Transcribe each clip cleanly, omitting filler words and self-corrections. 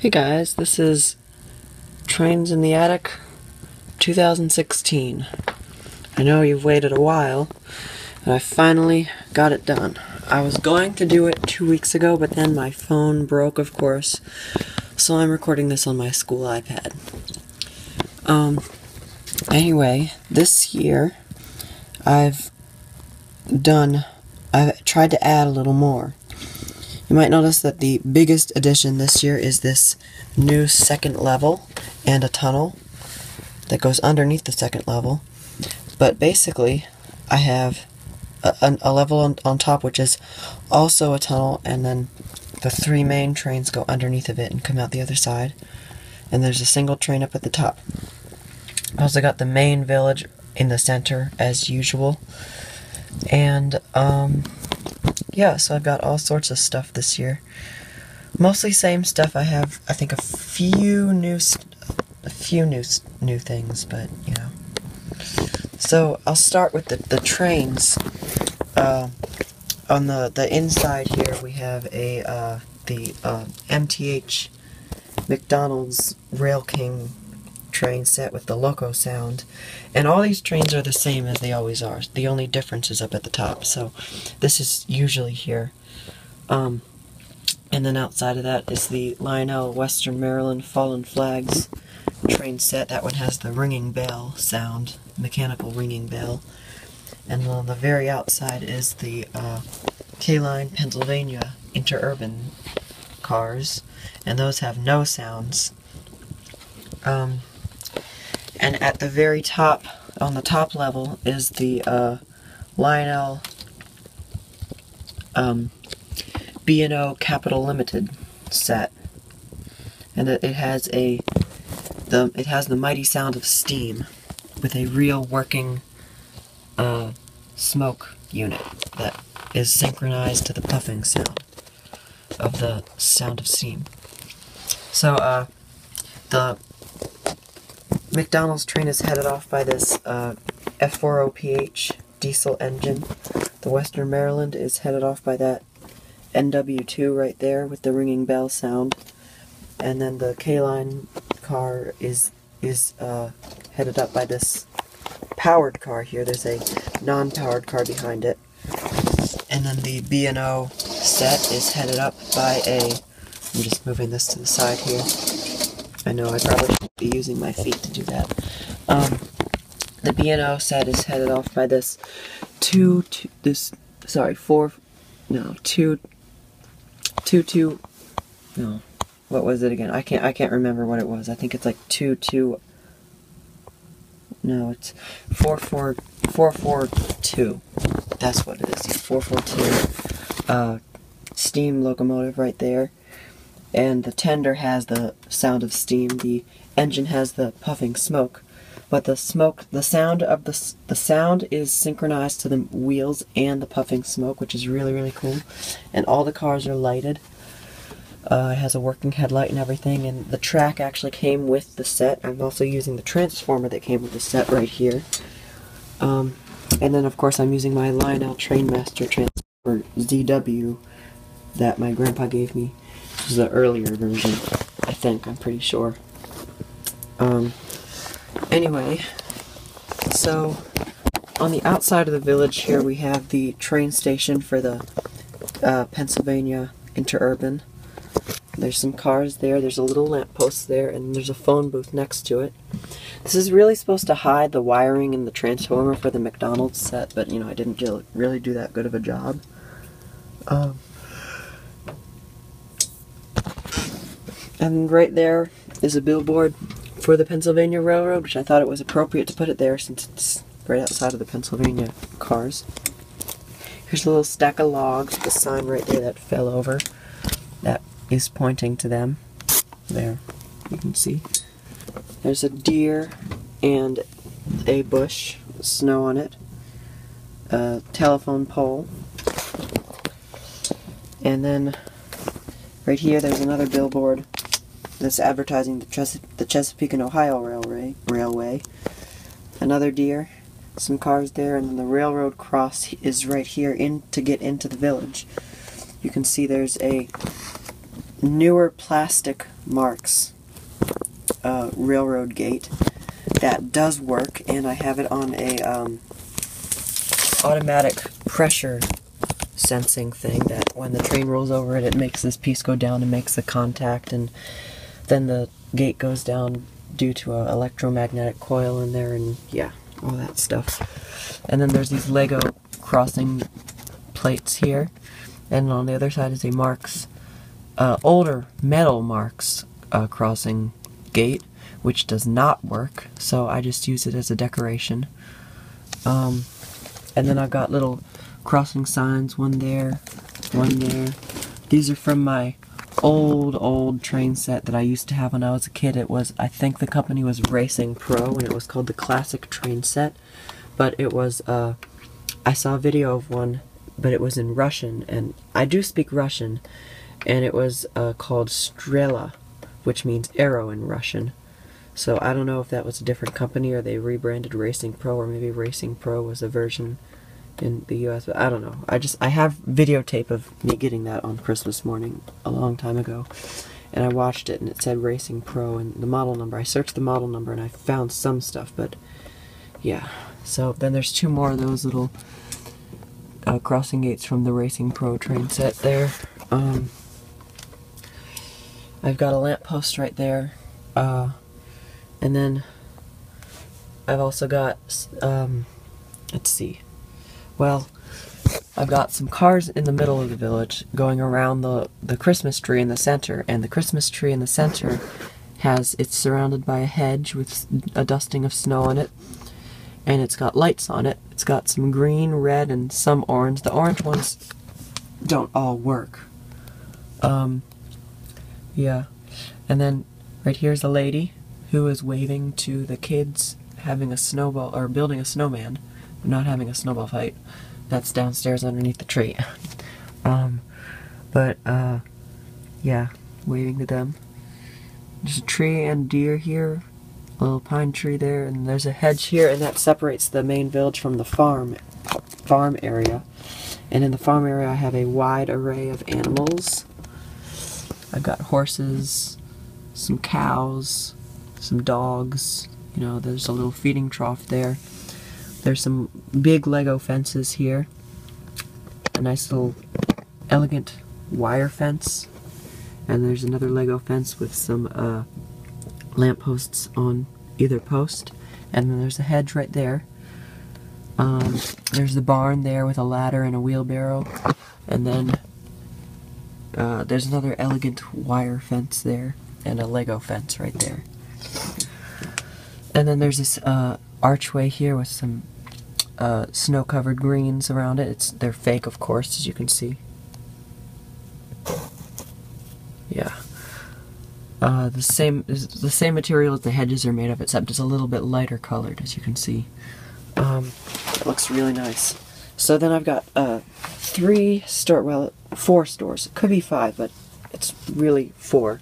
Hey guys, this is Trains in the Attic 2016. I know you've waited a while, but I finally got it done. I was going to do it 2 weeks ago, but then my phone broke, of course, so I'm recording this on my school iPad. Anyway, this year I've tried to add a little more. You might notice that the biggest addition this year is this new second level and a tunnel that goes underneath the second level. But basically, I have a level on top which is also a tunnel, and then the three main trains go underneath of it and come out the other side. And there's a single train up at the top. I also got the main village in the center as usual. And yeah, so I've got all sorts of stuff this year. Mostly same stuff. I have, I think, a few new things, but you know. So I'll start with the trains. On the inside here, we have the MTH McDonald's RailKing train set with the loco sound, and all these trains are the same as they always are. The only difference is up at the top, so this is usually here. And then outside of that is the Lionel Western Maryland Fallen Flags train set. That one has the ringing bell sound, mechanical ringing bell. And on the very outside is the K-Line Pennsylvania interurban cars, and those have no sounds. And at the very top, on the top level, is the Lionel B&O Capital Limited set, and it has the mighty sound of steam with a real working smoke unit that is synchronized to the puffing sound of the sound of steam. So the McDonald's train is headed off by this F40PH diesel engine. The Western Maryland is headed off by that NW2 right there with the ringing bell sound. And then the K-Line car is headed up by this powered car here. There's a non-powered car behind it. And then the B&O set is headed up by I'm just moving this to the side here. I know I probably shouldn't be using my feet to do that. The B&O set is headed off by this what was it again? I can't remember what it was. I think it's like 442. That's what it is. 442 steam locomotive right there. And the tender has the sound of steam. The engine has the puffing smoke. But the sound is synchronized to the wheels and the puffing smoke, which is really, really cool. And all the cars are lighted. It has a working headlight and everything, and the track actually came with the set. I'm also using the transformer that came with the set right here. And then, of course, I'm using my Lionel Trainmaster transformer ZW that my grandpa gave me. This is the earlier version, I think. I'm pretty sure. Anyway, so on the outside of the village here, we have the train station for the Pennsylvania interurban. There's some cars there, there's a little lamppost there, and there's a phone booth next to it. This is really supposed to hide the wiring and the transformer for the McDonald's set, but, you know, I didn't really do that good of a job. And right there is a billboard for the Pennsylvania Railroad, which I thought it was appropriate to put it there since it's right outside of the Pennsylvania cars. Here's a little stack of logs with a sign right there that fell over. That is pointing to them. There, you can see. There's a deer and a bush with snow on it. A telephone pole. And then right here there's another billboard that's advertising the Chesapeake and Ohio Railway. Another deer, some cars there, and then the railroad cross is right here to get into the village. You can see there's a newer plastic Marx railroad gate that does work, and I have it on a automatic pressure sensing thing that when the train rolls over it, it makes this piece go down and makes the contact, and then the gate goes down due to an electromagnetic coil in there, and yeah, all that stuff. And then there's these Lego crossing plates here, and on the other side is a Marx, older metal Marx crossing gate, which does not work, so I just use it as a decoration. And then I've got little crossing signs, one there, one there. These are from my old train set that I used to have when I was a kid. It was, I think the company was Racing Pro, and it was called the Classic Train Set. But it was, I saw a video of one, but it was in Russian, and I do speak Russian, and it was called Strela, which means arrow in Russian. So I don't know if that was a different company, or they rebranded Racing Pro, or maybe Racing Pro was a version in the US, but I don't know. I have videotape of me getting that on Christmas morning a long time ago, and I watched it and it said Racing Pro and the model number. I searched the model number and I found some stuff, but yeah. So then there's two more of those little crossing gates from the Racing Pro train set there. I've got a lamppost right there, and then I've also got, let's see, well, I've got some cars in the middle of the village going around the Christmas tree in the center, and the Christmas tree in the center it's surrounded by a hedge with a dusting of snow on it, and it's got lights on it. It's got some green, red, and some orange. The orange ones don't all work. Yeah. And then right here's a lady who is waving to the kids having a snowball, or building a snowman, but not having a snowball fight. That's downstairs underneath the tree. Yeah, waving to them. There's a tree and deer here, a little pine tree there, and there's a hedge here, and that separates the main village from the farm area. And in the farm area I have a wide array of animals. I've got horses, some cows, some dogs, you know, there's a little feeding trough there. There's some big Lego fences here. A nice little elegant wire fence. And there's another Lego fence with some lampposts on either post. And then there's a hedge right there. There's the barn there with a ladder and a wheelbarrow. And then there's another elegant wire fence there. And a Lego fence right there. And then there's this archway here with some snow-covered greens around it. They're fake, of course, as you can see. Yeah. The same material as the hedges are made of, except it's a little bit lighter colored, as you can see. It looks really nice. So then I've got 4 stores. It could be 5, but it's really 4.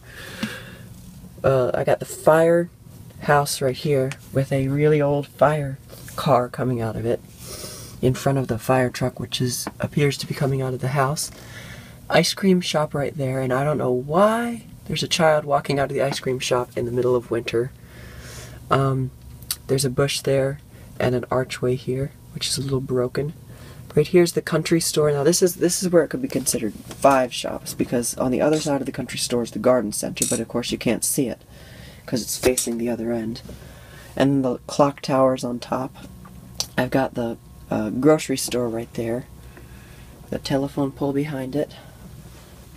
I got the firehouse right here with a really old fire car coming out of it in front of the fire truck, which appears to be coming out of the house. Ice cream shop right there, and I don't know why there's a child walking out of the ice cream shop in the middle of winter. There's a bush there and an archway here, which is a little broken. Right here's the country store. Now this is where it could be considered 5 shops, because on the other side of the country store is the garden center, but of course you can't see it because it's facing the other end. And the clock tower's on top. I've got the grocery store right there, the telephone pole behind it.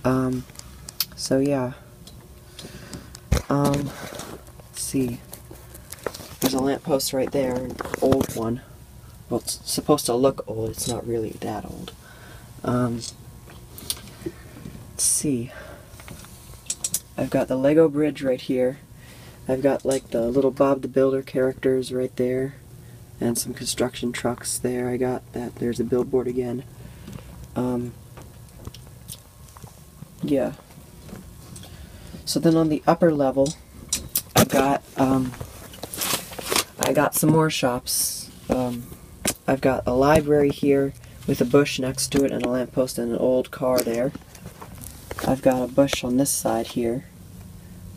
So yeah. Let's see. There's a lamppost right there, an old one. Well, it's supposed to look old, it's not really that old. Let's see. I've got the Lego bridge right here. I've got like the little Bob the Builder characters right there, and some construction trucks there. I got that. There's a billboard again. Yeah. So then on the upper level, I got some more shops. I've got a library here with a bush next to it and a lamppost and an old car there. I've got a bush on this side here.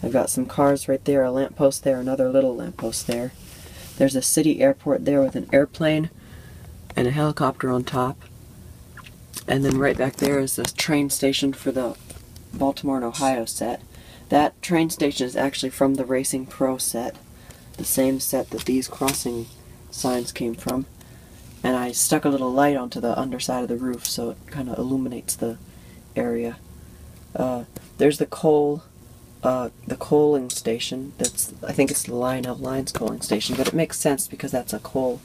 I've got some cars right there, a lamppost there, another little lamppost there. There's a city airport there with an airplane and a helicopter on top. And then right back there is this train station for the Baltimore and Ohio set. That train station is actually from the Racing Pro set, the same set that these crossing signs came from. And I stuck a little light onto the underside of the roof so it kind of illuminates the area. There's the coaling station. That's, I think it's the Lionel Line's coaling station, but it makes sense because that's a coal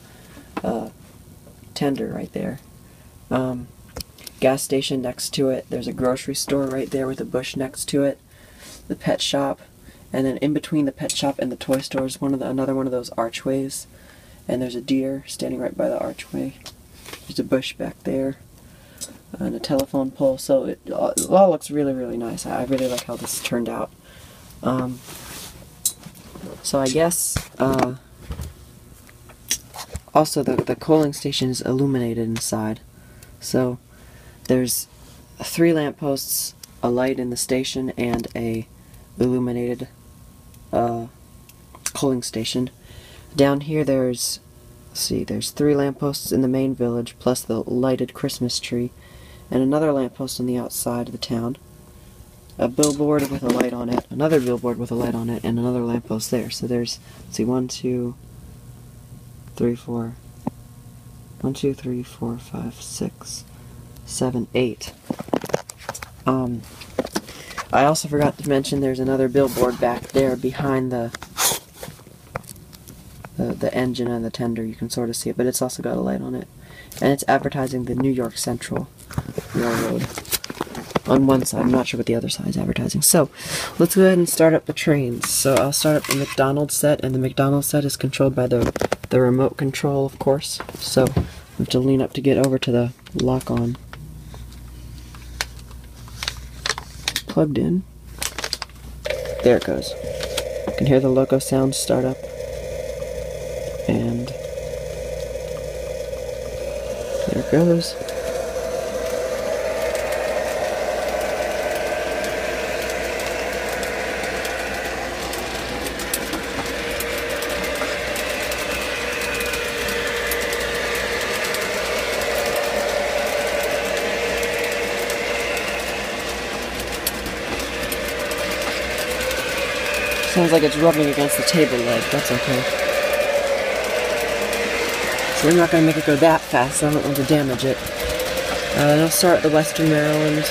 tender right there. Gas station next to it. There's a grocery store right there with a bush next to it. The pet shop, and then in between the pet shop and the toy store is another one of those archways. And there's a deer standing right by the archway. There's a bush back there, and a telephone pole. So it all looks really, really nice. I really like how this turned out. So I guess also the coaling station is illuminated inside. So there's 3 lampposts, a light in the station, and a illuminated coaling station. Down here there's 3 lampposts in the main village, plus the lighted Christmas tree, and another lamppost on the outside of the town. A billboard with a light on it, another billboard with a light on it, and another lamppost there. So there's, let's see, 1, 2, 3, 4, 5, 6, 7, 8. I also forgot to mention there's another billboard back there behind the engine and the tender. You can sort of see it, but it's also got a light on it. And it's advertising the New York Central Railroad on one side. I'm not sure what the other side is advertising. So, let's go ahead and start up the trains. So I'll start up the McDonald's set, and the McDonald's set is controlled by the remote control, of course. So, I have to lean up to get over to the lock-on. Plugged in. There it goes. You can hear the loco sound start up. And there it goes. Sounds like it's rubbing against the table leg. That's okay. So we're not going to make it go that fast, so I don't want to damage it. And I'll start at the Western Maryland.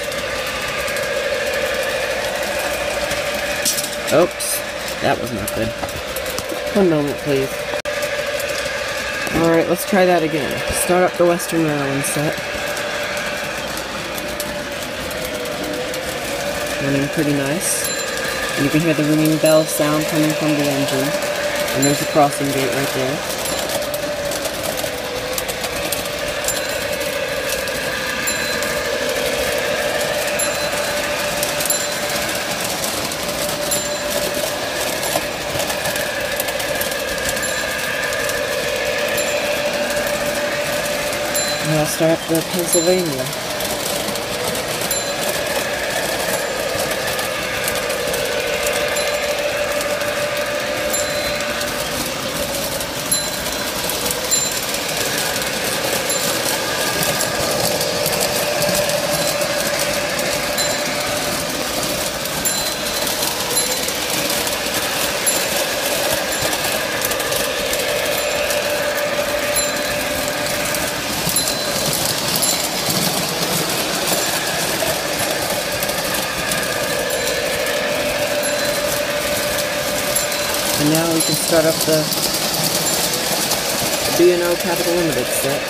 Oops, that was not good. 1 moment, please. Alright, let's try that again. Start up the Western Maryland set. Running pretty nice. And you can hear the ringing bell sound coming from the engine. And there's a crossing gate right there. And I'll start the Pennsylvania. And now we can start up the B&O Capital Limited set.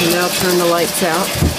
And now turn the lights out.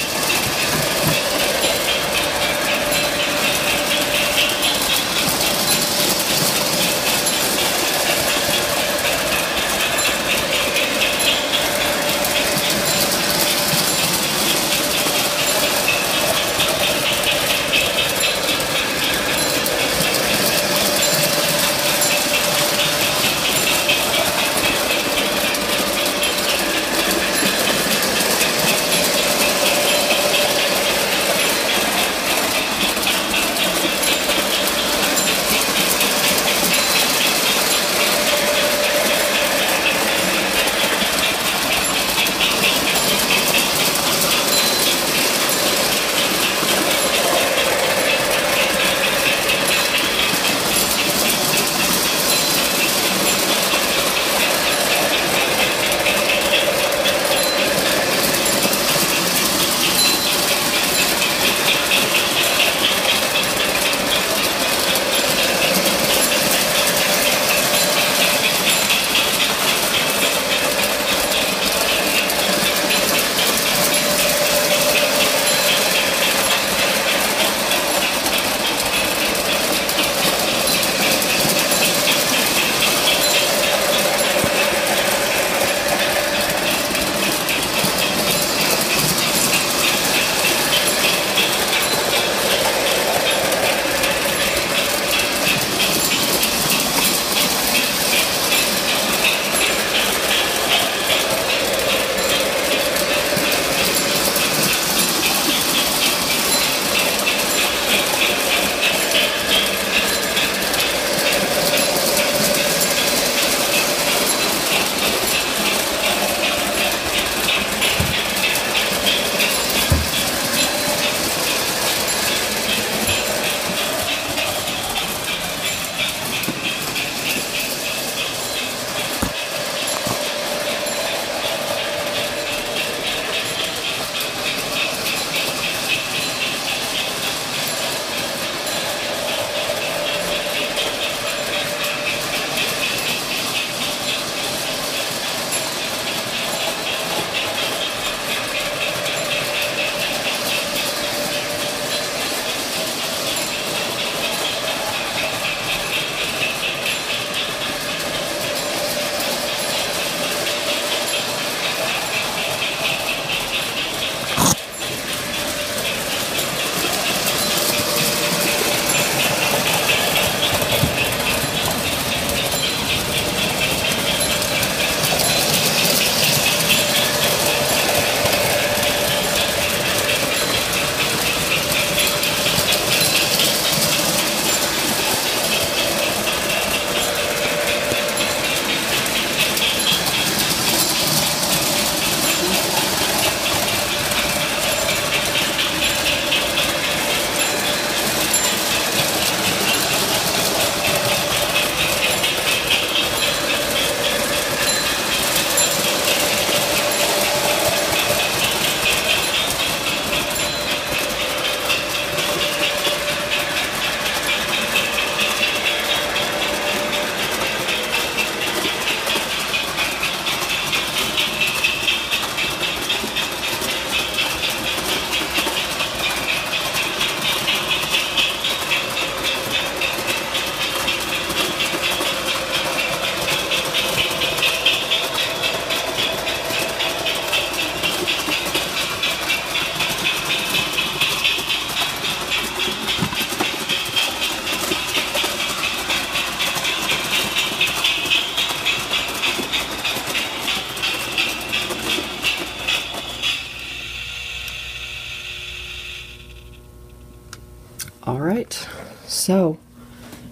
Alright, so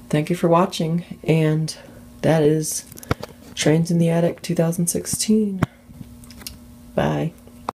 thank you for watching, and that is Trains in the Attic 2016. Bye.